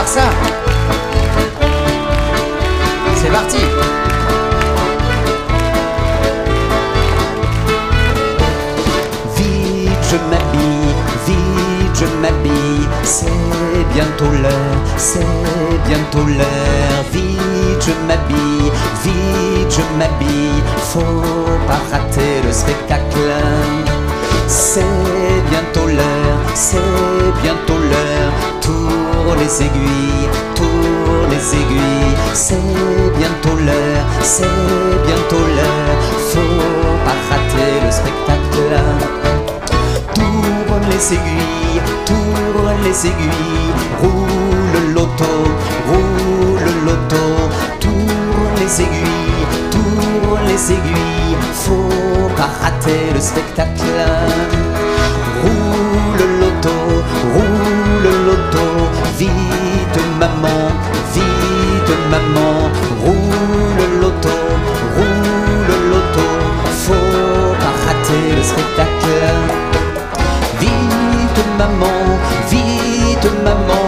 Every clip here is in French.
voir ça. C'est parti. Vite je m'habille, vite je m'habille, c'est bientôt l'heure, c'est bientôt l'heure. Vite je m'habille, vite je m'habille, faut pas rater le spectacle. C'est bientôt l'heure, c'est bientôt l'heure. Tourne les aiguilles, tourne les aiguilles. C'est bientôt l'heure, c'est bientôt l'heure. Faut pas rater le spectacle. Tourne les aiguilles, tourne les aiguilles. Roule l'auto, roule l'auto. Tourne les aiguilles, tourne les aiguilles. Faut pas rater le spectacle. Roule l'auto, roule l'auto. Vite maman, vite maman. Roule l'auto, roule l'auto. Faut pas rater le spectacle. Vite maman, vite maman.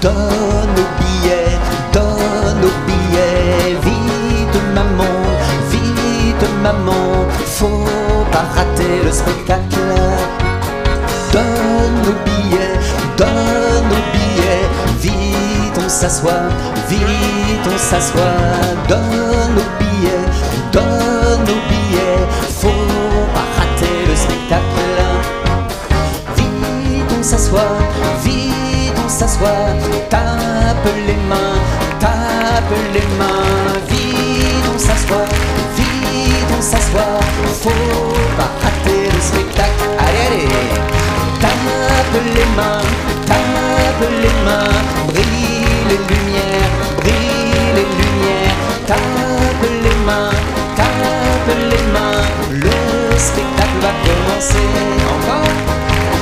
Donne nos billets, donne nos billets. Vite maman, vite maman. Faut pas rater le spectacle. Donne nos billets, donne nos billets. Vite on s'assoit, vite on s'assoit. Donne nos billets, donne nos billets. Faut pas rater le spectacle. Vite on s'assoit, vite on s'assoit. Tape les mains, tape les mains. Vite on s'assoit, vite on s'assoit. Faut pas rater le spectacle. Allez, allez. Tape les mains, tape les mains. Brille les lumières, brille les lumières. Tape les mains, tape les mains. Le spectacle va commencer. Encore.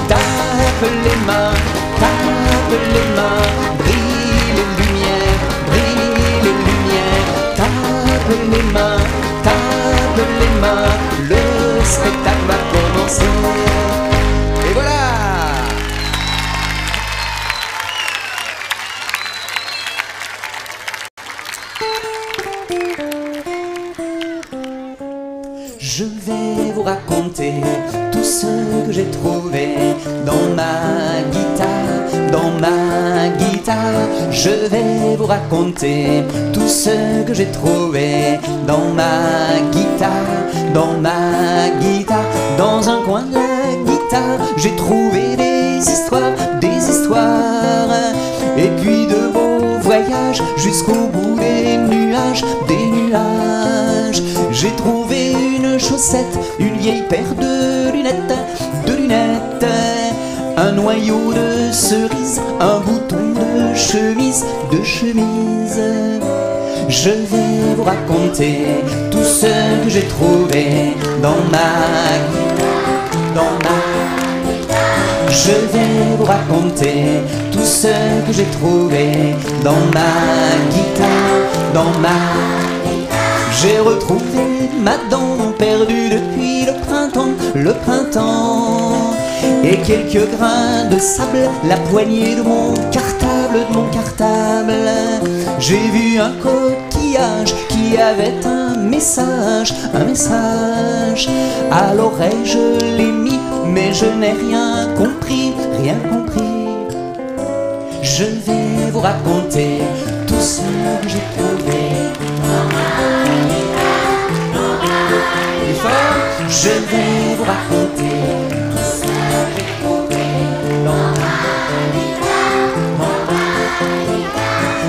Tape les mains, tape les mains. Brille les lumières, brille les lumières. Tape les mains, tape les mains. Le spectacle va commencer. Et voilà. Je vais vous raconter tout ce que j'ai trouvé dans ma guitare, dans ma guitare. Je vais vous raconter tout ce que j'ai trouvé dans ma guitare, dans ma guitare. Dans un coin de la guitare, j'ai trouvé des histoires, et puis de beaux voyages jusqu'au bout des nuages, des nuages. J'ai trouvé une chaussette, une vieille paire de lunettes, un noyau de cerise, un bouton de chemise, Je vais vous raconter tout ce que j'ai trouvé dans ma guitare, dans ma guitare. Je vais vous raconter tout ce que j'ai trouvé dans ma guitare, dans ma guitare. J'ai retrouvé ma dent perdue depuis le printemps, et quelques grains de sable, la poignée de mon cartable, J'ai vu un coquillage qui avait un message, À l'oreille je l'ai mis, mais je n'ai rien compris, Je vais vous raconter tout ce que j'ai trouvé dans ma guitare, Je vais vous raconter tout ce que j'ai trouvé dans ma guitare,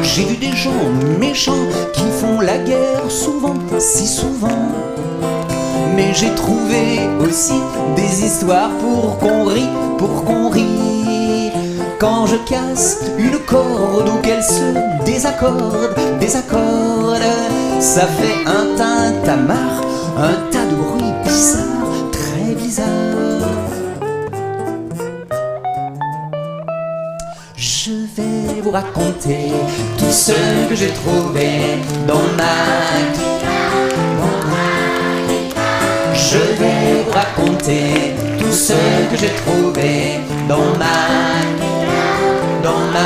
J'ai vu des gens méchants qui font la guerre souvent, si souvent. Mais j'ai trouvé aussi des histoires pour qu'on rit, Quand je casse une corde ou qu'elle se désaccorde, Ça fait un tintamarre, un tas de bruits bizarres, très bizarres. Je vais vous raconter tout ce que j'ai trouvé dans ma guitare, Je vais vous raconter tout ce que j'ai trouvé dans ma guitare,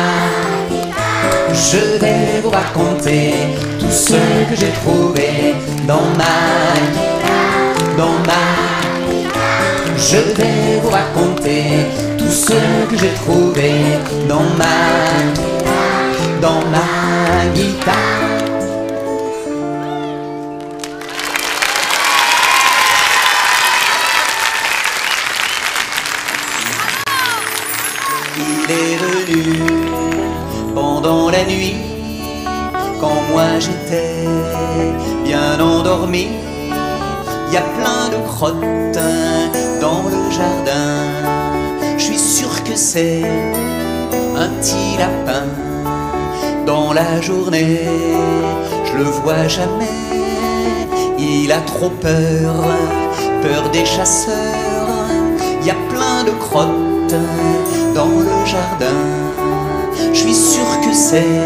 Je vais vous raconter tout ce que j'ai trouvé dans ma Je vais vous raconter tout ce que j'ai trouvé dans ma guitare. Il est venu pendant la nuit, quand moi j'étais bien endormi. Il y a plein de crottes dans le jardin. Je suis sûr que c'est un petit lapin. Dans la journée, je le vois jamais. Il a trop peur, peur des chasseurs. Il y a plein de crottes dans le jardin. Je suis sûr que c'est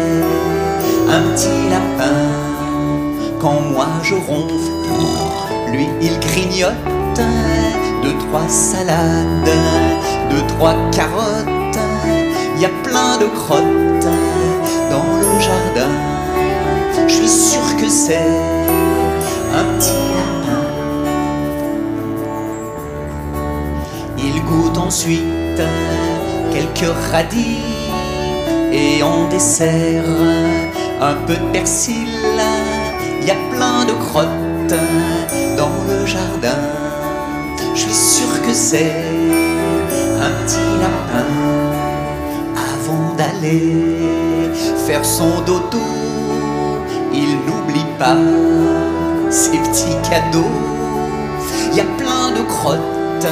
un petit lapin. Quand moi je ronfle, lui il grignote 2-3 salades, 2-3 carottes. Il y a plein de crottes dans le jardin. Je suis sûr que c'est un petit lapin. Il goûte ensuite quelques radis et en dessert un peu de persil. Il y a plein de crottes dans le jardin. Je suis sûr que c'est un petit lapin. Avant d'aller faire son dodo, il n'oublie pas ses petits cadeaux. Il y a plein de crottes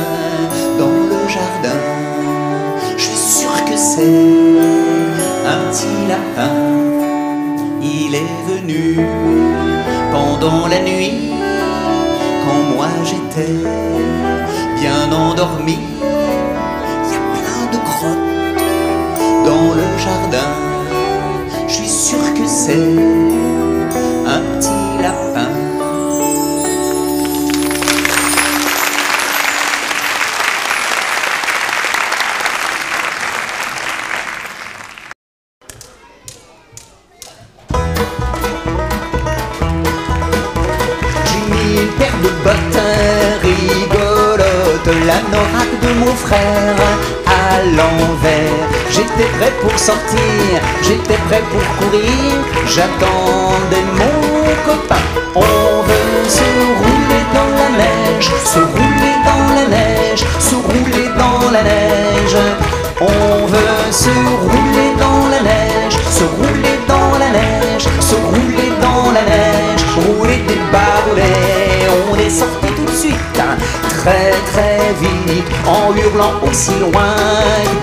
dans le jardin. Je suis sûr que c'est un petit lapin. Il est venu pendant la nuit, quand moi j'étais bien endormi. Il y a plein de crottes dans le jardin. Je suis sûr que c'est un petit lapin. Paire de bottes rigolotes, la noraque de mon frère à l'envers. J'étais prêt pour sortir, j'étais prêt pour courir, j'attendais mon copain. On veut se rouler dans la neige, se rouler dans la neige, se rouler dans la neige. On veut se rouler dans la neige, se rouler dans la neige, se rouler dans la neige, rouler des baroulets. On est sorti tout de suite, très très vite, en hurlant aussi loin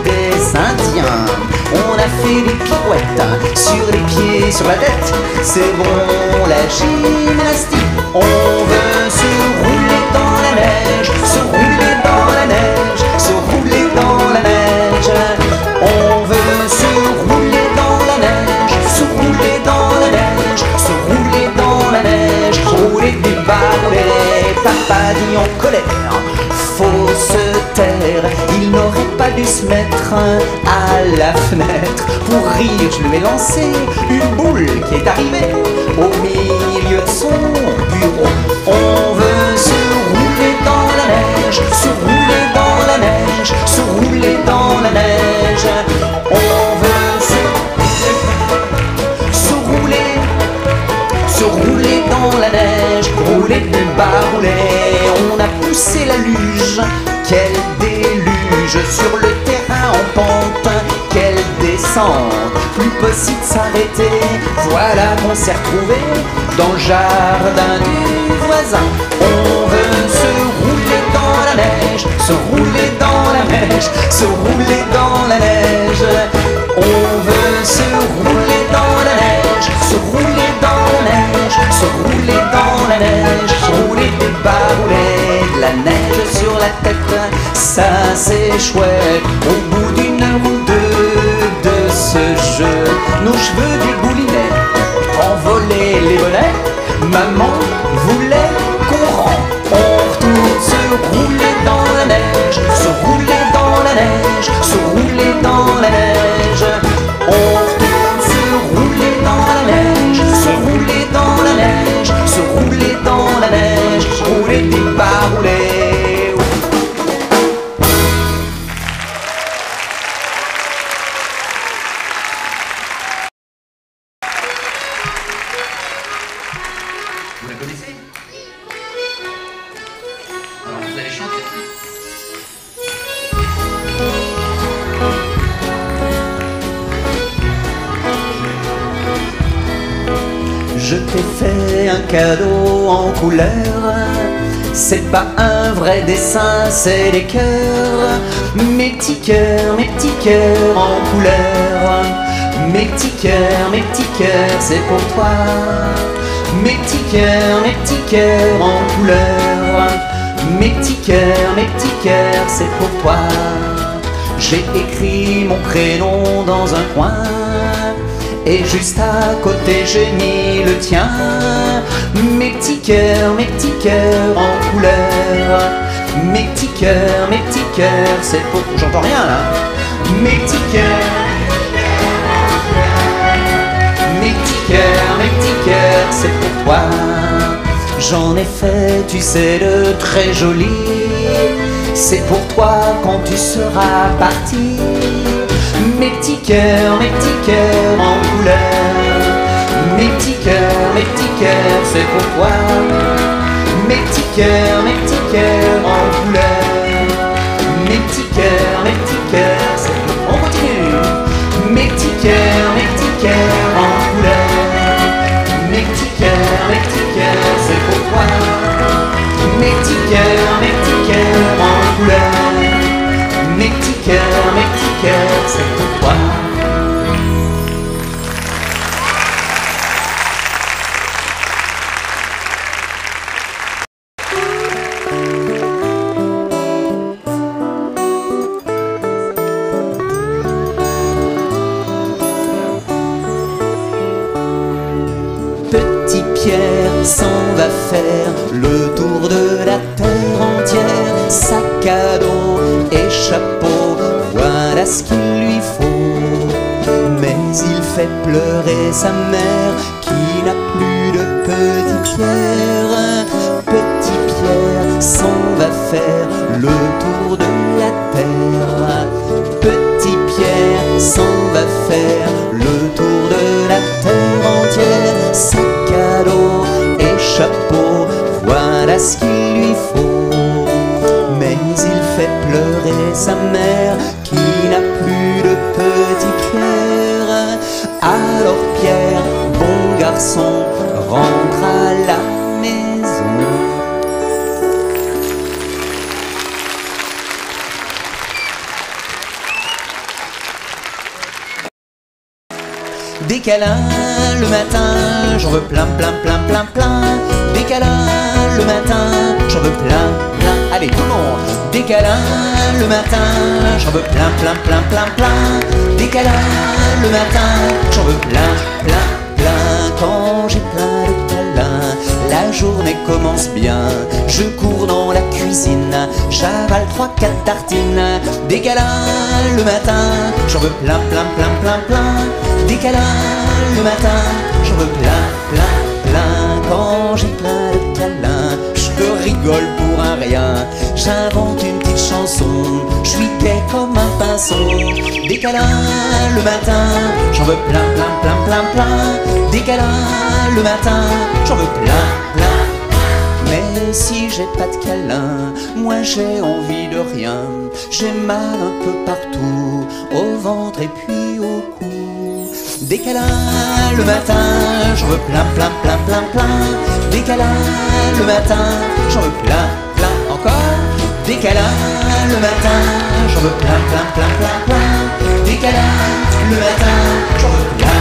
que des Indiens. On a fait des pirouettes, sur les pieds, sur la tête, c'est bon la gymnastique. On veut se rouler dans la neige, se rouler dans la neige, se rouler dans la neige. On veut se rouler dans la neige, se rouler dans la neige, se rouler dans la neige, rouler des baroulets. Papa dit en colère, faut se taire. Il n'aurait pas dû se mettre à la fenêtre. Pour rire, je lui ai lancé une boule qui est arrivée au milieu de son bureau. On veut se rouler dans la neige, se rouler dans la neige, se rouler dans la neige. On veut se rouler dans la neige, rouler des baroulets. On a poussé la luge, quel déluge sur le terrain en pente, quelle descente, plus possible de s'arrêter. Voilà qu'on s'est retrouvé dans le jardin du voisin. On veut se rouler dans la neige, se rouler dans la neige, se rouler dans la neige. On veut se rouler dans la neige, se rouler dans la neige, se rouler dans la neige, rouler des baroulets, de la neige sur la tête, ça c'est chouette. Au bout d'une heure ou deux de ce jeu, nos cheveux dégoulinés, envolaient les volets. Maman voulait qu'on rentre. On retourne se rouler dans la neige, se rouler dans la neige, se rouler dans la neige. On retourne se rouler connaissez? Alors vous allez chanter. Je t'ai fait un cadeau en couleur. C'est pas un vrai dessin, c'est des cœurs. Mes petits cœurs en couleur. Mes petits cœurs, c'est pour toi. Mes petits cœurs en couleur. Mes petits cœurs, c'est pour toi. J'ai écrit mon prénom dans un coin. Et juste à côté j'ai mis le tien. Mes petits cœurs en couleur. Mes petits cœurs, c'est pour... J'entends rien là. Mes petits cœurs. Mes petits cœurs, c'est pour toi. J'en ai fait, tu sais, de très jolis. C'est pour toi quand tu seras parti. Mes petits cœurs en couleur. Mes petits cœurs, c'est pour toi. Mes petits cœurs en couleur. Mes petits cœurs, c'est pour toi. On continue. Mes petits cœurs en couleur. Mes petits cœurs, c'est pour toi. Mes petits cœurs en couleur. Mes petits cœurs, c'est pour toi. Petit Pierre s'en va faire le tour de la terre entière. Sac à dos et chapeau, voilà ce qu'il lui faut. Mais il fait pleurer sa mère qui n'a plus de petit Pierre. Petit Pierre s'en va faire le tour de la terre. Petit Pierre s'en va faire le tour de la terre entière. Sac à dos et chapeau, voilà ce qu'il lui faut. Mais il fait pleurer sa mère qui n'a plus de petit Pierre. Alors Pierre, bon garçon, rentre à la maison. Des câlins le matin, j'en veux plein. Des câlins le matin, j'en veux plein. Allez tout le monde. Des câlins le matin, j'en veux plein. Des câlins le matin, j'en veux plein. Quand j'ai plein de câlins, la journée commence bien. Je cours dans la cuisine, j'avale 3-4 tartines. Des câlins le matin, j'en veux plein. Des câlins le matin, j'en veux plein. Quand j'ai plein de câlins, je rigole pour un rien. J'invente une petite chanson, je suis gai comme un pinson. Des câlins le matin, j'en veux plein. Des câlins le matin, j'en veux plein. Mais si j'ai pas de câlin, moi j'ai envie de rien. J'ai mal un peu partout, au ventre et puis au cou. Des câlins le matin, j'en veux plein. Des câlins le matin, j'en veux plein. Encore. Des câlins le matin, j'en veux plein. Des câlins le matin, j'en veux plein.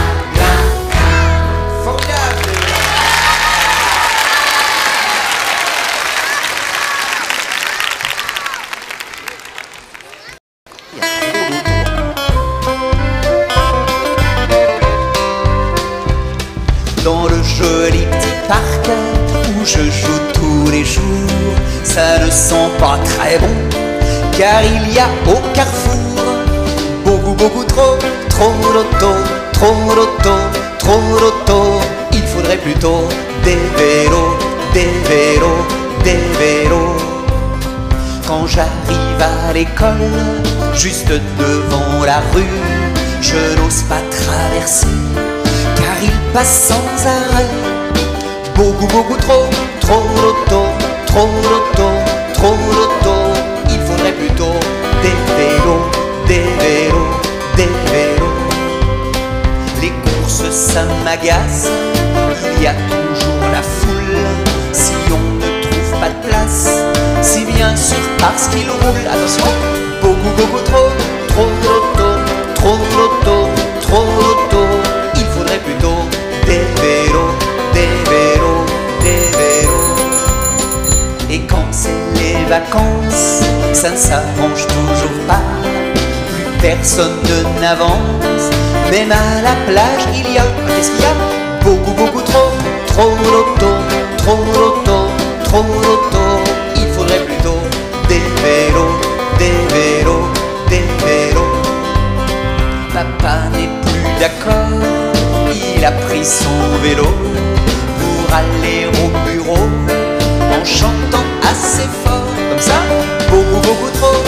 Formidable. Dans le joli petit parc où je joue tous les jours, ça ne sent pas très bon, car il y a au carrefour beaucoup trop d'auto. Il faudrait plutôt des vélos. Quand j'arrive à l'école, juste devant la rue, je n'ose pas traverser, car il passe sans arrêt Beaucoup, beaucoup trop d'auto, trop d'auto, trop d'auto. Il faudrait plutôt des vélos, des vélos, des vélos. Les courses, ça m'agace, il y a toujours la foule. Si on ne trouve pas de place, c'est bien sûr parce qu'il roule. Attention, beaucoup, beaucoup trop d'auto, trop d'auto, trop d'auto. Il faudrait plutôt des vélos, des vélos, des vélos. Et quand c'est les vacances, ça ne s'arrange toujours pas. Plus personne n'avance, même à la plage il y a, qu'est-ce qu'il y a? Beaucoup, beaucoup trop d'auto, trop d'auto, trop d'auto. Il faudrait plutôt des vélos, des vélos, des vélos. Papa n'est plus d'accord, il a pris son vélo pour aller au bureau en chantant assez fort, comme ça. Beaucoup, beaucoup trop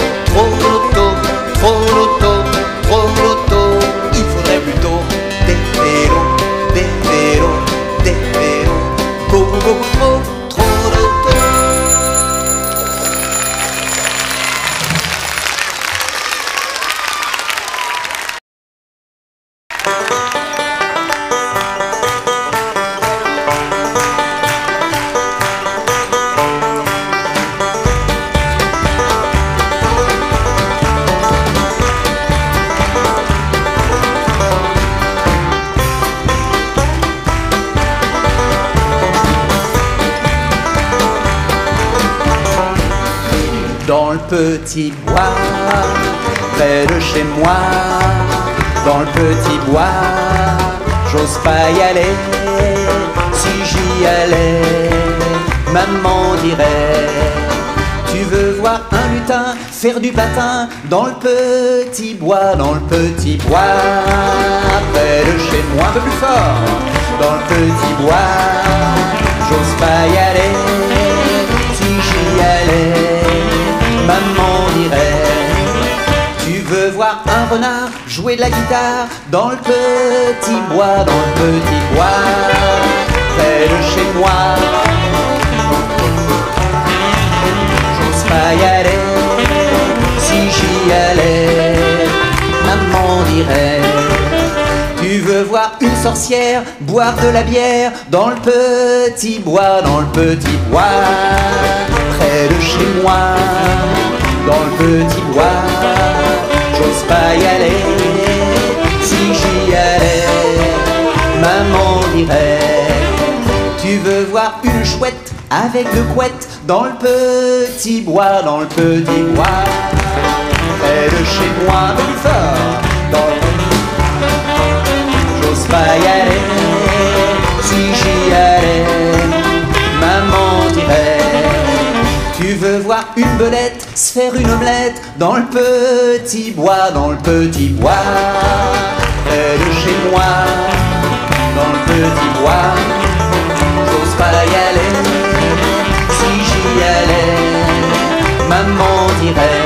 d'auto, trop d'auto, trop d'auto. Il faudrait plutôt des vélos, des vélos, des vélos. Beaucoup, beaucoup trop d'auto. Dans le petit bois, près de chez moi, dans le petit bois, j'ose pas y aller. Si j'y allais, maman dirait: tu veux voir un lutin faire du patin dans le petit bois, dans le petit bois, près de chez moi. Un peu plus fort, dans le petit bois, j'ose pas y aller. Si j'y allais, maman dirait: tu veux voir un renard jouer de la guitare dans le petit bois, dans le petit bois, près de chez moi. J'ose pas y aller, si j'y allais, maman dirait: tu veux voir une sorcière boire de la bière dans le petit bois, dans le petit bois, près de chez moi. Dans le petit bois, j'ose pas y aller. Si j'y allais, maman dirait: tu veux voir une chouette avec deux couettes dans le petit bois, dans le petit bois, près de chez moi. Plus fort, dans le j'ose pas y aller. Si j'y allais, maman dirait: tu veux voir une belette se faire une omelette dans le petit bois, dans le petit bois, près de chez moi. Dans le petit bois, j'ose pas y aller. Si j'y allais, maman dirait: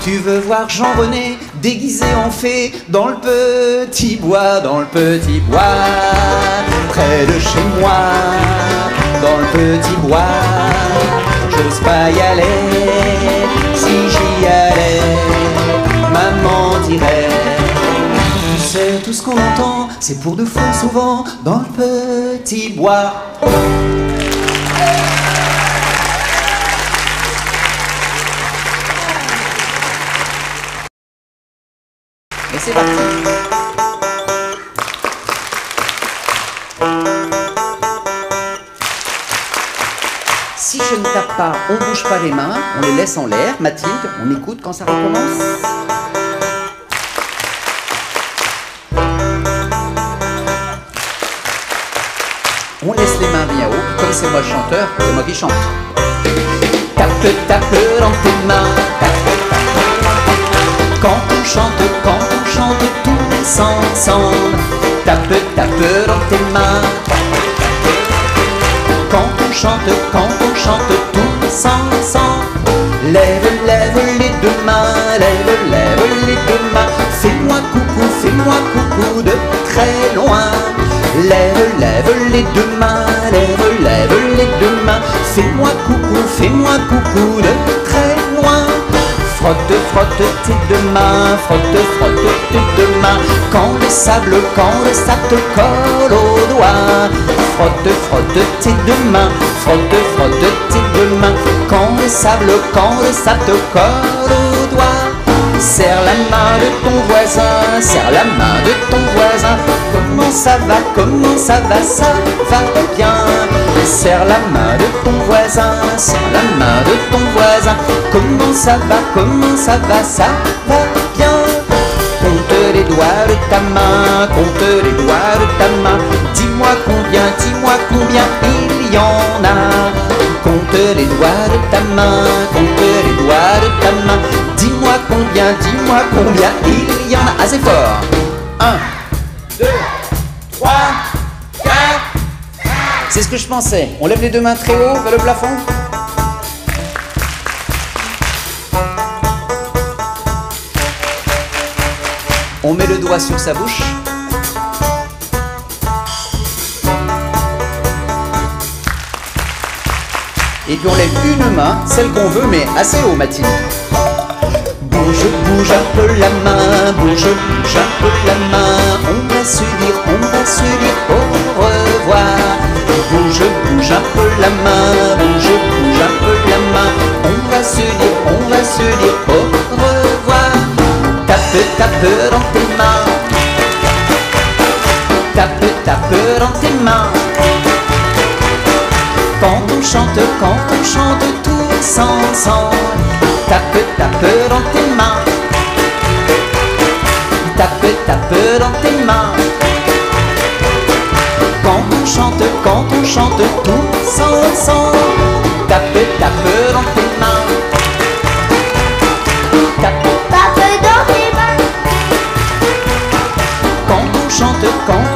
tu veux voir Jean-René déguisé en fée dans le petit bois, dans le petit bois, près de chez moi. Dans le petit bois, j'ose pas y aller. Si j'y allais, maman dirait: tu sais, tout ce qu'on entend, c'est pour de faux souvent dans le petit bois. Et c'est parti. Si je ne tape pas, on bouge pas les mains, on les laisse en l'air. Mathilde, on écoute quand ça recommence. On laisse les mains bien haut, comme c'est moi le chanteur, c'est moi qui chante. Tape, tape dans tes mains, tape, tape. Quand on chante tous ensemble. Tape, tape dans tes mains. Quand on chante tous ensemble. Lève, lève les deux mains, lève, lève les deux mains. Fais-moi coucou de très loin. Lève, lève les deux mains, lève. fais-moi coucou de très loin. Frotte, frotte tes deux mains, frotte, frotte tes deux mains. Quand le sable te colle aux doigts. Frotte, frotte tes deux mains, frotte, frotte tes deux mains. Quand le sable te colle aux doigts. Serre la main de ton voisin, serre la main de ton voisin. Comment ça va, ça va bien. Serre la main de ton voisin, serre la main de ton voisin. Comment ça va, ça va bien. Compte les doigts de ta main, compte les doigts de ta main. Dis-moi combien il y en a. Compte les doigts de ta main, compte les doigts de ta main. Dis-moi combien il y en a. Assez fort. 1, 2, 3, 4. C'est ce que je pensais. On lève les deux mains très haut vers le plafond. On met le doigt sur sa bouche. Et puis on lève une main, celle qu'on veut, mais assez haut, Mathilde. Bouge un peu la main, bouge un peu la main. On va se dire au revoir. Bouge un peu la main, bouge un peu la main. On va se dire au revoir. Tape dans tes mains. Tape dans tes mains. Quand on chante tous ensemble. Tape dans tes mains. Tape dans tes mains. Quand on chante tous ensemble. Tape dans tes mains. Tape dans tes mains. Quand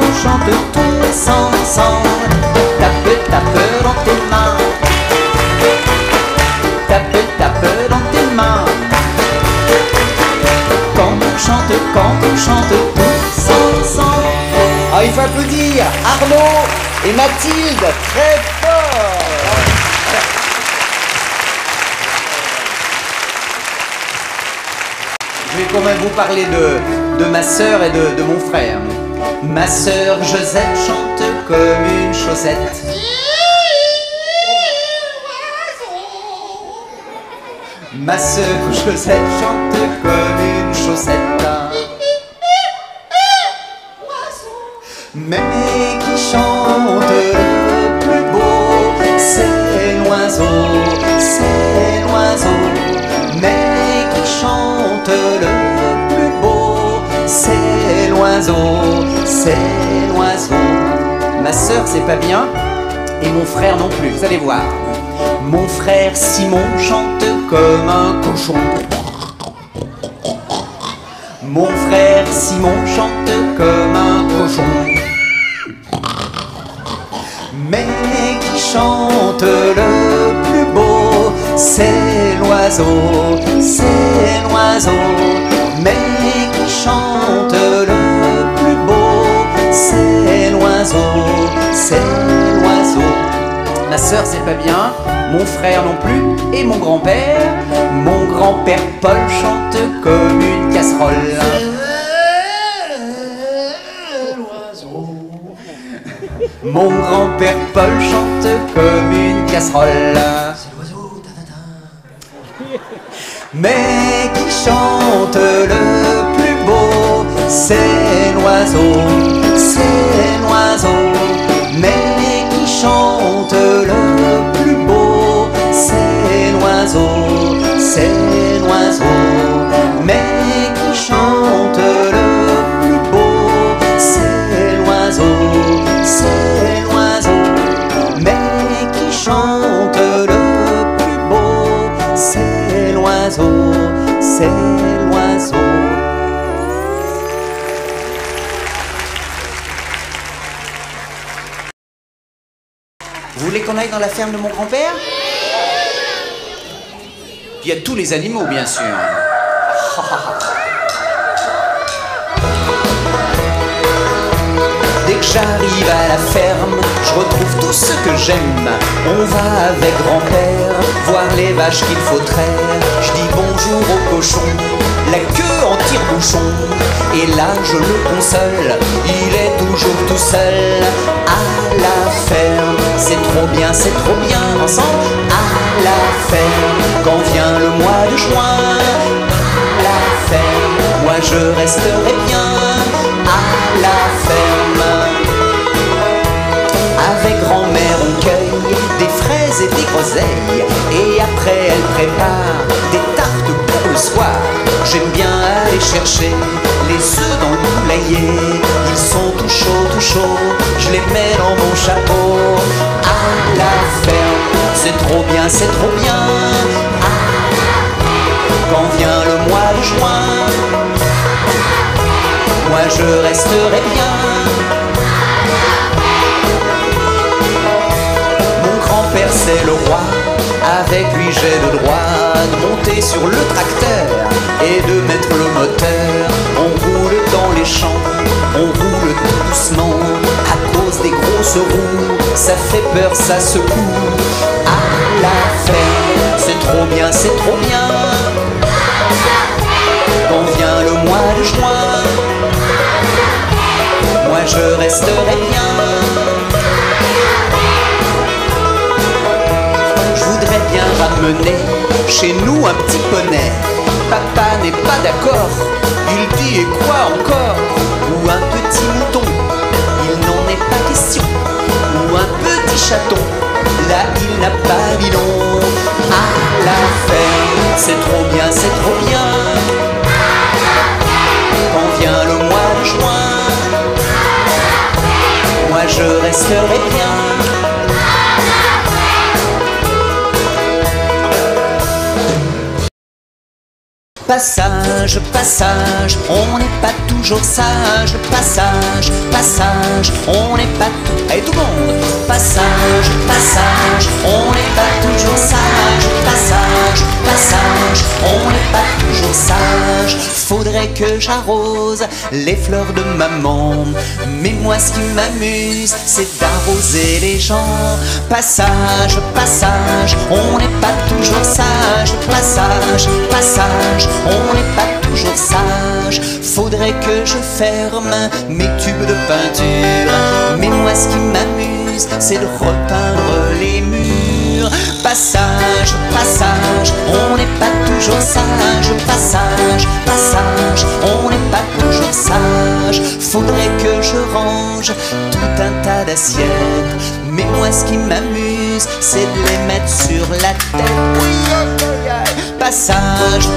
on chante tous ensemble. Tape dans tes mains. Tape dans tes mains. Quand on chante tous ensemble. Ah, il faut applaudir Arnaud et Mathilde très fort. Je vais quand même vous parler de ma sœur et de mon frère. Ma sœur Josette chante comme une chaussette. Ma sœur Josette chante comme une chaussette. Mais qui chante le plus beau, c'est l'oiseau, c'est l'oiseau. Mais qui chante le plus beau, c'est l'oiseau, c'est l'oiseau. Ma sœur c'est pas bien, et mon frère non plus, vous allez voir. Mon frère Simon chante comme un cochon. Mon frère Simon chante comme un cochon. Mais qui chante le plus beau, c'est l'oiseau, c'est l'oiseau. Mais qui chante le plus beau, c'est l'oiseau, c'est l'oiseau. Ma sœur c'est pas bien, mon frère non plus, et mon grand-père Paul chante comme une casserole. Mon grand-père Paul chante comme une casserole. C'est l'oiseau, mais qui chante le plus beau, c'est l'oiseau, c'est l'oiseau. Mais qui chante le plus beau, c'est l'oiseau, c'est l'oiseau. Mais qui chante le plus beau, c'est l'oiseau, c'est l'oiseau. Mais qui chante le plus beau, c'est l'oiseau, c'est l'oiseau. Vous voulez qu'on aille dans la ferme de mon grand-père? Il y a tous les animaux, bien sûr. Dès que J'arrive à la ferme, je retrouve tout ce que j'aime. On va avec grand-père voir les vaches qu'il faut traire. Je dis bonjour au cochon, la queue en tire-bouchon. Et là je le console, il est toujours tout seul. À la ferme, c'est trop bien ensemble. À la ferme, quand vient le mois de juin. À la ferme, moi je resterai bien. À la ferme, avec grand-mère on cueille des fraises et des groseilles. Et après elle prépare des tartes pour le soir. J'aime bien aller chercher les œufs dans le poulailler. Ils sont tout chauds, je les mets dans mon chapeau. À la ferme, c'est trop bien. Quand vient le mois de juin, moi je resterai bien. Mon grand-père c'est le roi, avec lui j'ai le droit de monter sur le tracteur et de mettre le moteur. On roule dans les champs, on roule tout doucement. À cause des grosses roues, ça fait peur, ça secoue. À la ferme, c'est trop bien. Quand vient le mois de juin, moi je resterai bien. Je voudrais bien ramener chez nous un petit poney. Papa n'est pas d'accord, il dit et quoi encore? Ou un petit mouton, il n'en est pas question. Ou un petit chaton, là il n'a pas dit non. À la ferme, c'est trop bien. Quand vient le mois de juin, moi je resterai bien. Passage, on n'est pas toujours sage. Passage, on n'est pas tout. Allez tout le monde. Passage, on n'est pas toujours sage. Passage, on n'est pas toujours sage. Faudrait que j'arrose les fleurs de maman. Mais moi ce qui m'amuse, c'est d'arroser les gens. Passage, on n'est pas toujours sage. Passage, on n'est pas toujours sage. Faudrait que je ferme mes tubes de peinture. Mais moi ce qui m'amuse, c'est de repeindre les murs. Passage, on n'est pas toujours sage. Passage, on n'est pas toujours sage. Faudrait que je range tout un tas d'assiettes. Mais moi ce qui m'amuse, c'est de les mettre sur la tête. Passage,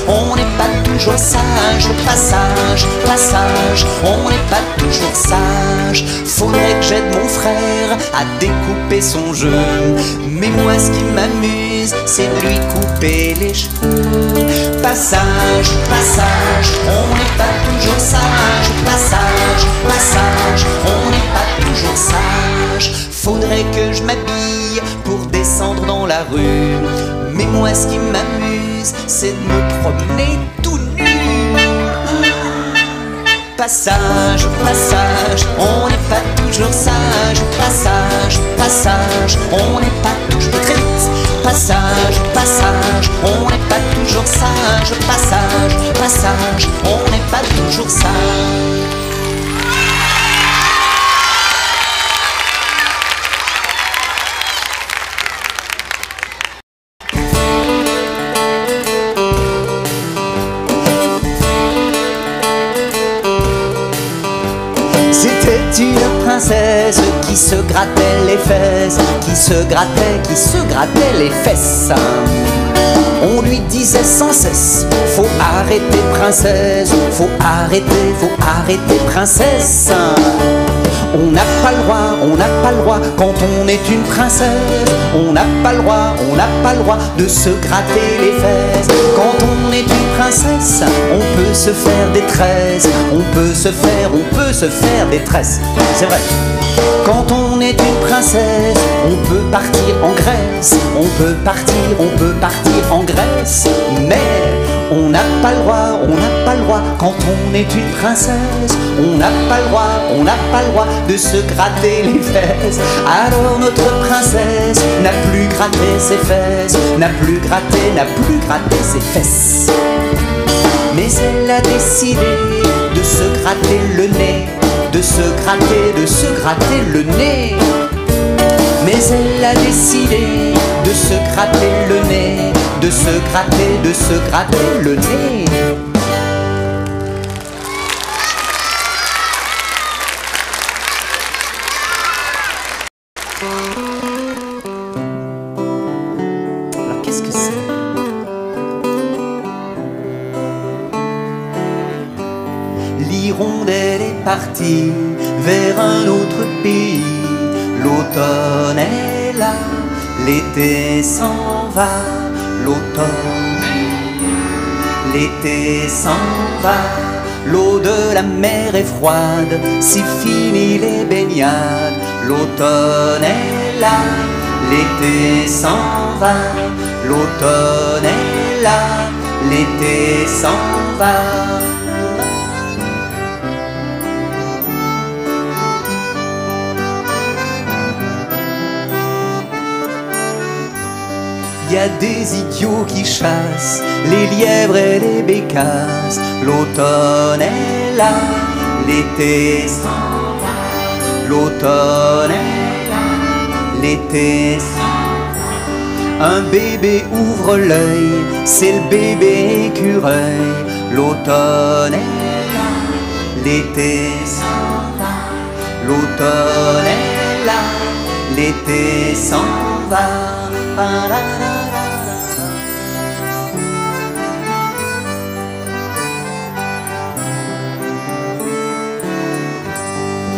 on n'est pas toujours sage. Passage, on n'est pas toujours sage. Faudrait que j'aide mon frère à découper son jeu. Mais moi ce qui m'amuse, c'est de lui couper les cheveux. Passage, on n'est pas toujours sage. Passage, on n'est pas toujours sage. Faudrait que je m'habille pour descendre dans la rue. Mais moi ce qui m'amuse, c'est de me promener tout nu. Passage, on n'est pas toujours sage. Passage, on n'est pas toujours très vite. Passage, on n'est pas toujours sage. Passage, on n'est pas toujours sage. C'était une princesse qui se grattait les fesses, qui se grattait les fesses. On lui disait sans cesse, faut arrêter princesse, faut arrêter princesse. On n'a pas le droit quand on est une princesse. On n'a pas le droit de se gratter les fesses. Quand on est une princesse, on peut se faire des tresses. On peut se faire des tresses. C'est vrai. Quand on est une princesse, on peut partir en Grèce. On peut partir en Grèce. Mais On n'a pas le droit, on n'a pas le droit, quand on est une princesse. On n'a pas le droit, on n'a pas le droit de se gratter les fesses. Alors notre princesse n'a plus gratté ses fesses, n'a plus gratté ses fesses. Mais elle a décidé de se gratter le nez, de se gratter le nez. Mais elle a décidé de se gratter le nez, de se gratter le nez. Alors qu'est-ce que c'est? L'hirondelle est partie vers un autre pays. L'automne est là, l'été s'en va. L'automne, l'été s'en va. L'eau de la mer est froide, c'est fini les baignades. L'automne est là, l'été s'en va. L'automne est là, l'été s'en va. Il y a des idiots qui chassent les lièvres et les bécasses. L'automne est là, l'été s'en va. L'automne est là, l'été s'en va. Un bébé ouvre l'œil, c'est le bébé écureuil. L'automne est là, l'été s'en va. L'automne est là, l'été s'en va.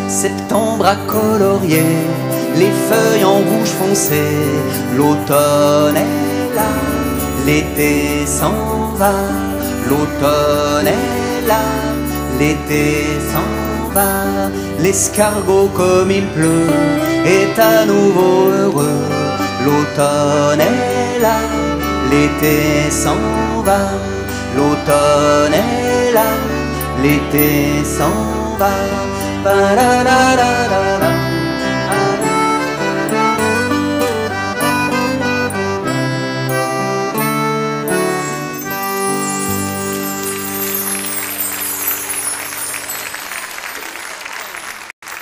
Septembre a colorié les feuilles en rouge foncé. L'automne est là, l'été s'en va. L'automne est là, l'été s'en va. L'escargot comme il pleut est à nouveau heureux. L'automne est là, l'été s'en va. L'automne est là, l'été s'en va.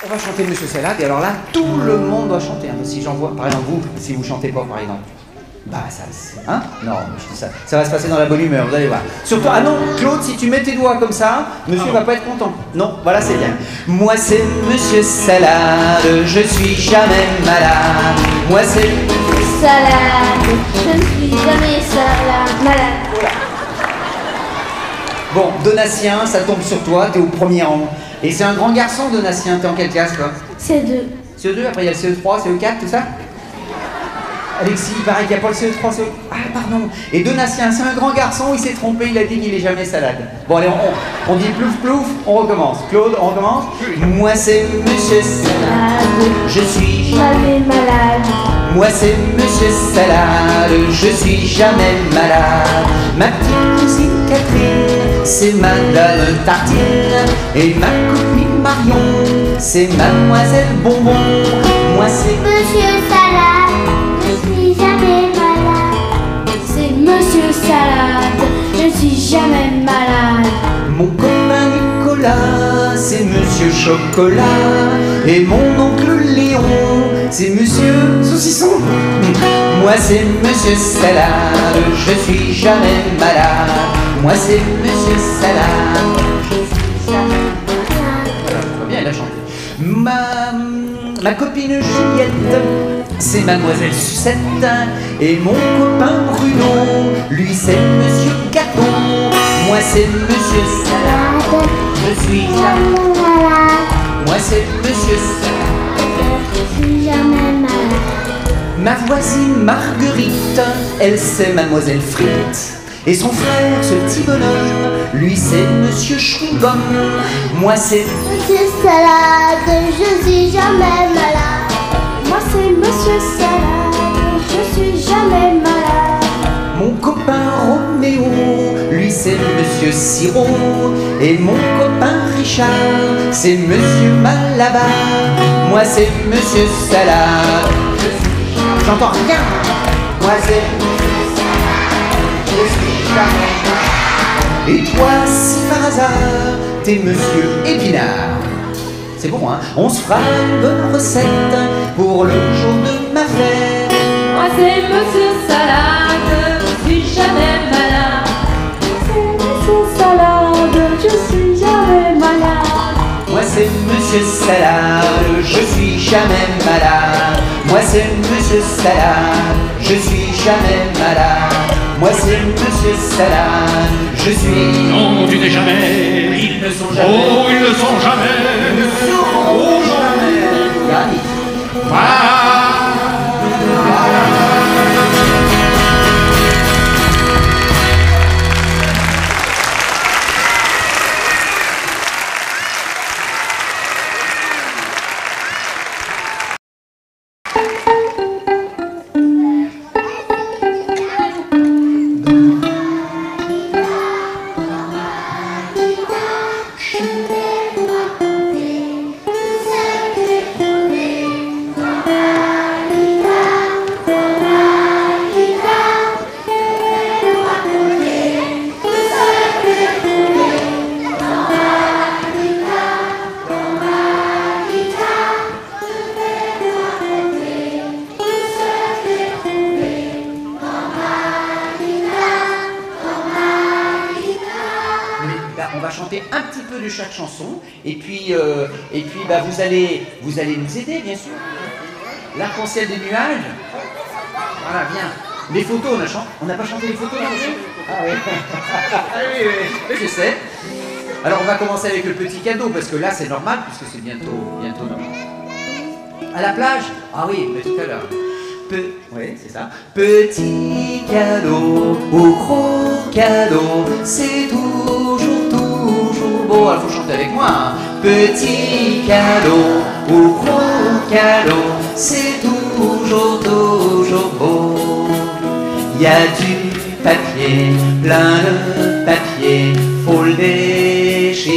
On va chanter Monsieur Salade, et alors là, tout le monde doit chanter. Hein. Si j'en vois, par exemple, vous, si vous chantez pas, par exemple, bah ça, hein? Non, je dis ça. Ça va se passer dans la bonne humeur, vous allez voir. Surtout, ah non, Claude, si tu mets tes doigts comme ça, monsieur va pas être content. Non, voilà, c'est bien. Moi, c'est Monsieur Salade, je suis jamais malade. Moi, c'est Monsieur Salade, je ne suis jamais malade. Voilà. Bon, Donatien, ça tombe sur toi, t'es au premier rang. Et c'est un grand garçon, Donatien, t'es en quelle classe, quoi? CE2. CE2, après il y a le CE3, CE4, tout ça? Alexis, il paraît qu'il n'y a pas le CE3, CE... Ah, pardon. Et Donatien, c'est un grand garçon, il s'est trompé, il a dit qu'il est jamais salade. Bon, allez, on dit plouf plouf, on recommence. Claude, on recommence? Moi, c'est Monsieur Salade, je suis jamais malade. Moi, c'est Monsieur Salade, je suis jamais malade. Ma petite cousine Catherine, c'est Madame Tartine. Et ma copine Marion, c'est Mademoiselle Bonbon. Moi, c'est Monsieur Salade, je suis jamais malade. C'est Monsieur Salade, je suis jamais malade. Mon copain Nicolas, c'est Monsieur Chocolat. Et mon oncle Léon, c'est Monsieur Saucisson. Moi, c'est Monsieur Salade, je suis jamais malade. Moi, c'est Monsieur Salade, je suis jamais malade. Très bien, elle a chanté. Ma copine Juliette, c'est Mademoiselle Sucette. Et mon copain Bruno, lui c'est Monsieur Gâteau. Moi c'est Monsieur Salade, je suis jamais malade. Moi c'est Monsieur Salade, je suis jamais malade. Ma voisine Marguerite, elle c'est Mademoiselle Frite. Et son frère, ce petit bonhomme, lui c'est Monsieur Chewing-Gum. Moi c'est Monsieur Salade, je suis jamais malade. Moi c'est Monsieur Salade, je suis jamais malade. mon copain Roméo, lui c'est monsieur Sirop. Et mon copain Richard, c'est monsieur Malabar. Moi c'est monsieur Salade. J'entends rien. Moi c'est monsieur Salade. Je suis jamais malade. Et toi, si par hasard, t'es monsieur Épinard. C'est bon, hein? On se fera une bonne recette pour le jour de ma fête. Moi c'est monsieur Salade, je suis jamais malade. C'est monsieur Salade, je suis jamais malade. Moi c'est monsieur Salade, je suis jamais malade. Moi c'est monsieur Salade, je suis jamais malade. Moi c'est monsieur Salade, je suis... Non, tu n'es jamais. Ils ne sont jamais. Oh, ils ne sont jamais. Ils ne seront jamais. Yannick. On va chanter un petit peu de chaque chanson et puis bah, vous allez nous aider bien sûr. L'arc-en-ciel des nuages. Voilà, bien. Les photos, on n'a pas chanté les photos là aussi. Ah oui. Ah oui, je sais. Alors on va commencer avec le petit cadeau parce que là c'est normal puisque c'est bientôt à la plage. Ah oui, mais tout à l'heure. Oui, c'est ça. Petit cadeau ou gros cadeau, c'est toujours beau. Alors faut chanter avec moi. Hein. Petit cadeau ou gros cadeau, c'est toujours beau. Il y a du papier, plein de papier, faut le déchirer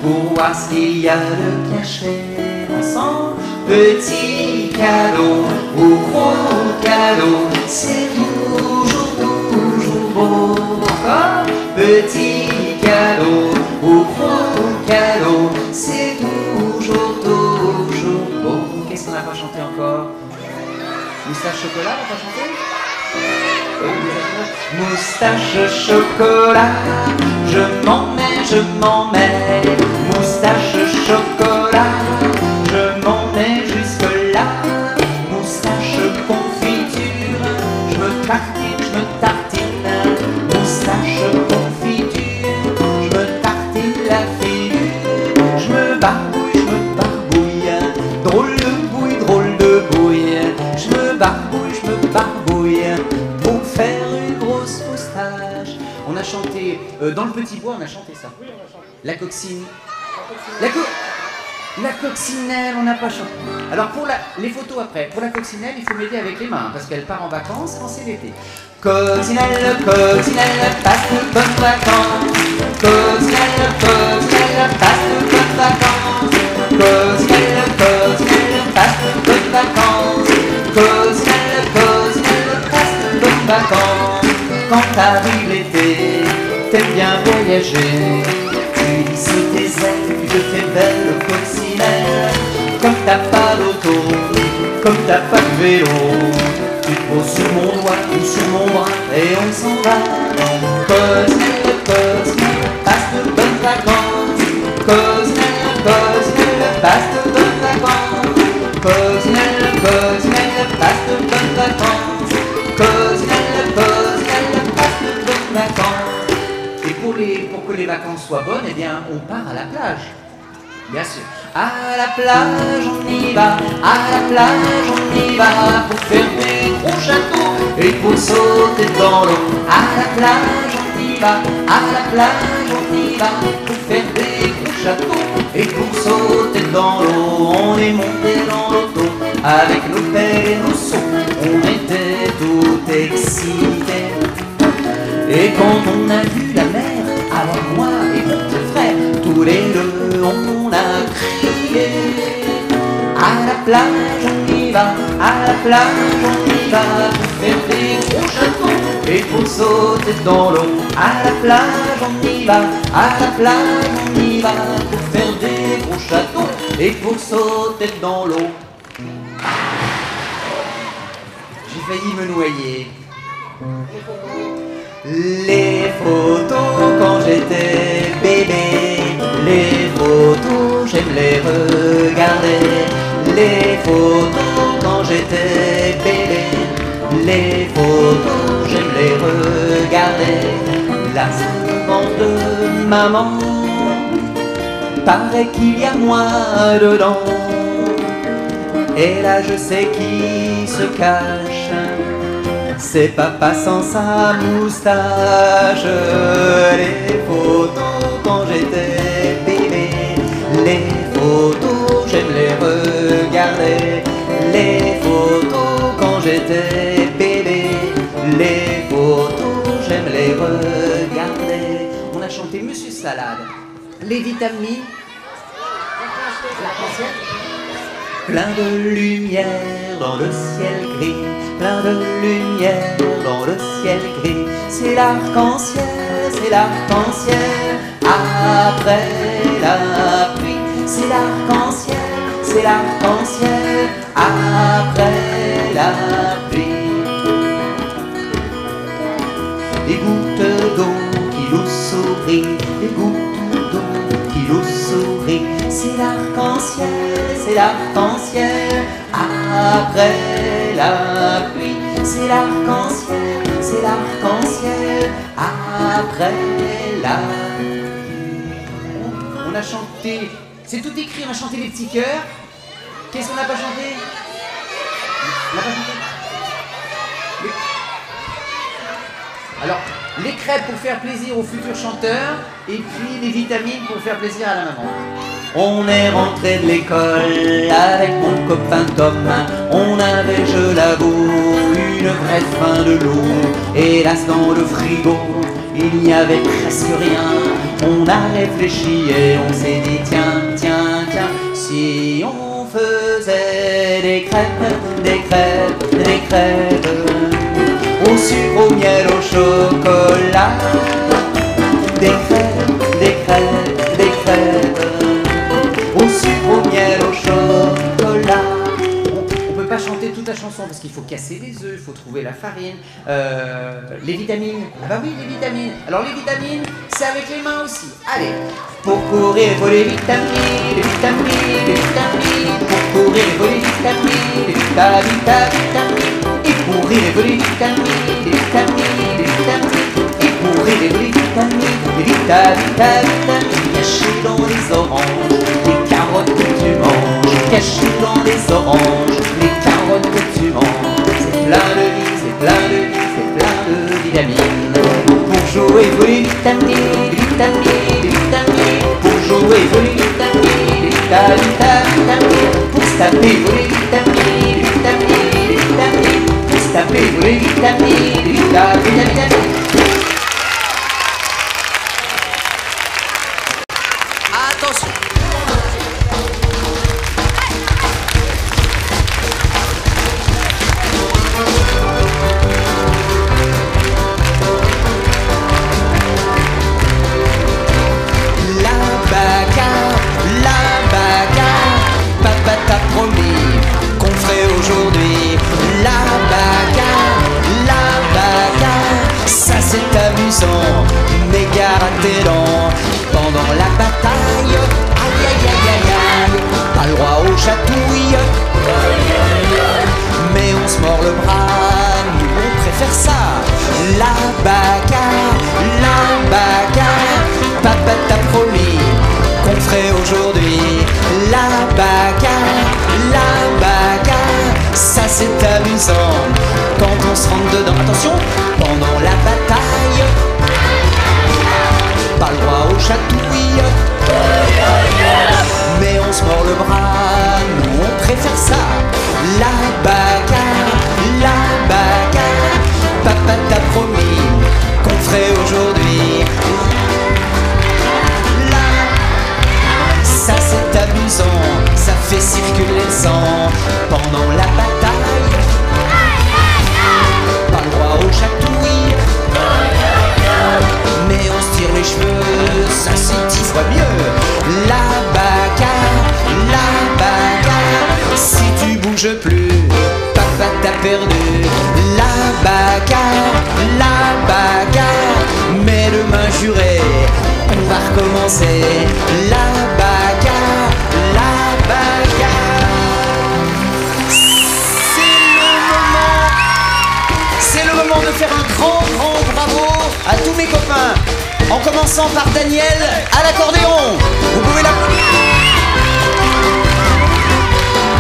pour voir ce qu'il y a de caché ensemble. Petit cadeau ou gros cadeau, c'est toujours beau. Encore. Petit cadeau ou gros cadeau, c'est toujours beau. Qu'est-ce qu'on n'a pas chanté encore? Moustache chocolat, on va chanter? Moustache chocolat, je m'en mets. Moustache chocolat, je m'en mets jusque là. Moustache confiture, je me tartine. Moustache confiture, je me tartine la figure. Je me barbouille. Drôle de bouille. Je me barbouille pour faire une grosse moustache. On a chanté, dans le Petit Bois, on a chanté ça. Oui, on a chanté. La coxine. La coccinelle, on n'a pas chanté. Alors pour les photos après, pour la coccinelle, il faut m'aider avec les mains, parce qu'elle part en vacances quand c'est l'été. Coccinelle, passe de bonnes vacances. Coccinelle, passe de bonnes vacances. Coccinelle, passe de bonnes vacances. Coccinelle, passe de bonnes vacances. Quand arrive l'été, t'aimes bien voyager. Tu lisses tes ailes, tu te fais belle coccinelle. Comme t'as pas d'auto, comme t'as pas de vélo, tu te poses sur mon doigt ou sur mon bras et on s'en va. Coccinelle, passe de bonnes vacances. Coccinelle, passe de bonnes vacances. Coccinelle, passe de bonnes vacances. Coccinelle, passe de bonnes vacances. Et pour que les vacances soient bonnes, eh bien, on part à la plage. Bien sûr. À la plage, on y va. À la plage, on y va pour faire des gros châteaux et pour sauter dans l'eau. À la plage, on y va. À la plage, on y va pour faire des gros châteaux et pour sauter dans l'eau. On est monté dans l'auto avec nos pelles et nos seaux. On était tout excités. Et quand on a vu la mer, alors moi et mon petit frère, tous les deux on a crié. À la plage on y va, à la plage on y va, pour faire des gros chatons et pour sauter dans l'eau. À la plage on y va, à la plage on y va, pour faire des gros chatons et pour sauter dans l'eau. J'ai failli me noyer. Les photos quand j'étais bébé, les photos j'aime les regarder. Les photos quand j'étais bébé, les photos j'aime les regarder. La servante de maman, paraît qu'il y a moi dedans. Et là je sais qui se cache, c'est papa sans sa moustache. Les photos quand j'étais bébé, les photos j'aime les regarder. Les photos quand j'étais bébé, les photos j'aime les regarder. On a chanté Monsieur Salade, les vitamines, plein de lumière dans le ciel gris, plein de lumière dans le ciel gris. C'est l'arc-en-ciel, c'est l'arc-en-ciel après la pluie. C'est l'arc-en-ciel, c'est l'arc-en-ciel après la pluie. Des gouttes d'eau qui nous sourient, des gouttes d'eau qui nous sourient. C'est l'arc-en-ciel, c'est l'arc-en-ciel après la pluie. C'est l'arc-en-ciel, c'est l'arc-en-ciel après la pluie. On a chanté, c'est tout écrit, on a chanté les petits cœurs. Qu'est-ce qu'on n'a pas chanté? On n'a pas chanté? Alors, les crêpes pour faire plaisir aux futurs chanteurs, et puis les vitamines pour faire plaisir à la maman. On est rentré de l'école avec mon copain Tom. On avait, je l'avoue, une vraie faim de loup. Hélas, dans le frigo, il n'y avait presque rien. On a réfléchi et on s'est dit tiens, tiens, tiens, si on faisait des crêpes, des crêpes, des crêpes au sucre, au miel, au chocolat. Des crêpes, des crêpes, des crêpes au sucre, au miel, au chocolat. On peut pas chanter toute la chanson parce qu'il faut casser les œufs, il faut trouver la farine. Les vitamines, ah bah oui, les vitamines. Alors les vitamines, c'est avec les mains aussi. Allez, pour courir, il faut les vitamines, les vitamines, les vitamines. Pour courir, il faut les vitamines, les vitamines. Et pour rire, il faut les vitamines, les vitamines, les vitamines. Et pour rire, il faut les vitamines, les vitamines. Cachées dans les oranges, les carottes que tu manges. Cachées dans les oranges, les carottes que tu manges. C'est plein de vie, c'est plein de vie, c'est plein de vitamines. Pour jouer, il faut les vitamines, les vitamines, les vitamines. Pour jouer, il faut les vitamines, les vitamines. Pour se taper, il faut les vitamines, les vitamines, les vitamines. Pour se taper, il faut les vitamines, les vitamines. Attention. Papa t'a promis qu'on ferait aujourd'hui la bagarre, ça c'est amusant, mais gare à tes dents. Pendant la bataille, aïe aïe aïe aïe aïe, pas le droit aux chatouilles, mais on se mord le bras, nous on préfère ça. La bagarre, papa t'a promis qu'on ferait aujourd'hui la bagarre, ça c'est amusant quand on se rentre dedans. Attention, pendant la bataille, pas le droit aux chatouilles, mais on se mord le bras, nous on préfère ça. La bagarre, papa t'a promis qu'on ferait fait circuler le sang pendant la bataille. Pas le droit aux chatouilles, mais on se tire les cheveux, ça c'est 10 fois mieux. La bagarre, si tu bouges plus, papa t'a perdu. La bagarre, mais demain juré, on va recommencer. La bagarre, c'est le moment de faire un grand bravo à tous mes copains, en commençant par Daniel à l'accordéon. Vous pouvez l'applaudir.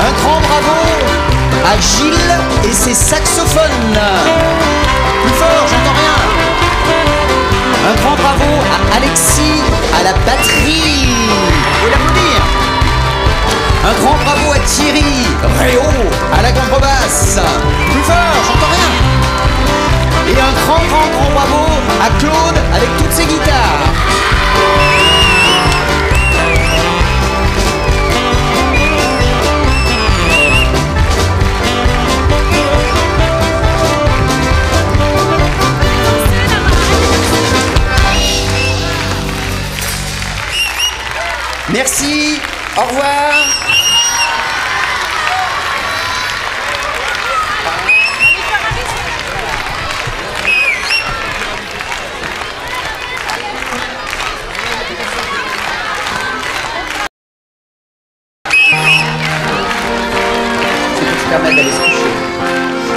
Un grand bravo à Gilles et ses saxophones. Plus fort, j'entends rien. Un grand bravo à Alexis à la batterie. Vous pouvez l'applaudir. Un grand bravo à Thierry Réau à la contrebasse. Plus fort, j'entends rien. Et un grand bravo à Claude avec toutes ses guitares. Merci, au revoir. Permettre d'aller se coucher.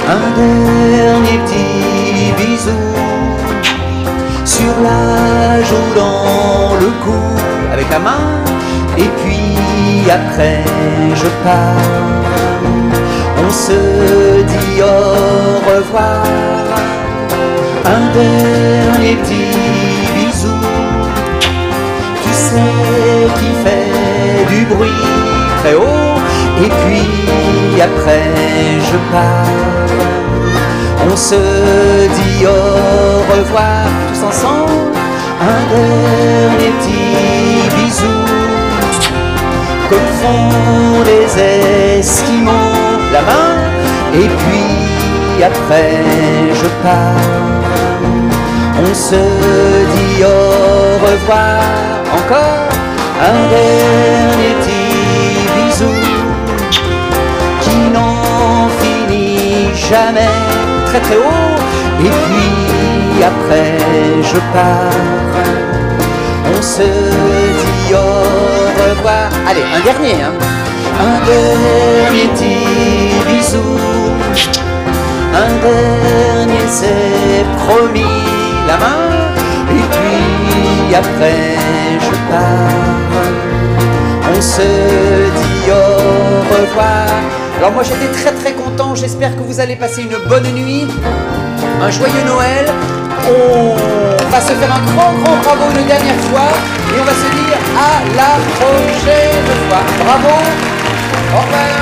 Un dernier petit bisou sur la joue, dans le cou, avec la main, et puis après je pars. On se dit au revoir. Un dernier petit bisou, tu sais, qui fait du bruit très haut. Et puis après je pars. On se dit au revoir tous ensemble. Un dernier petit bisou, comme font les Esquimaux, la main. Et puis après je pars. On se dit au revoir encore. Un dernier petit bisou qui n'en finit jamais, très très haut. Et puis après je pars. On se dit au revoir. Allez, un dernier, hein. Un dernier petit bisou. Un dernier, c'est promis, la main. Et puis après je pars. On se dit au revoir. Alors moi j'étais très content, j'espère que vous allez passer une bonne nuit, un joyeux Noël. On va se faire un grand bravo une dernière fois et on va se dire à la prochaine fois. Bravo, au revoir.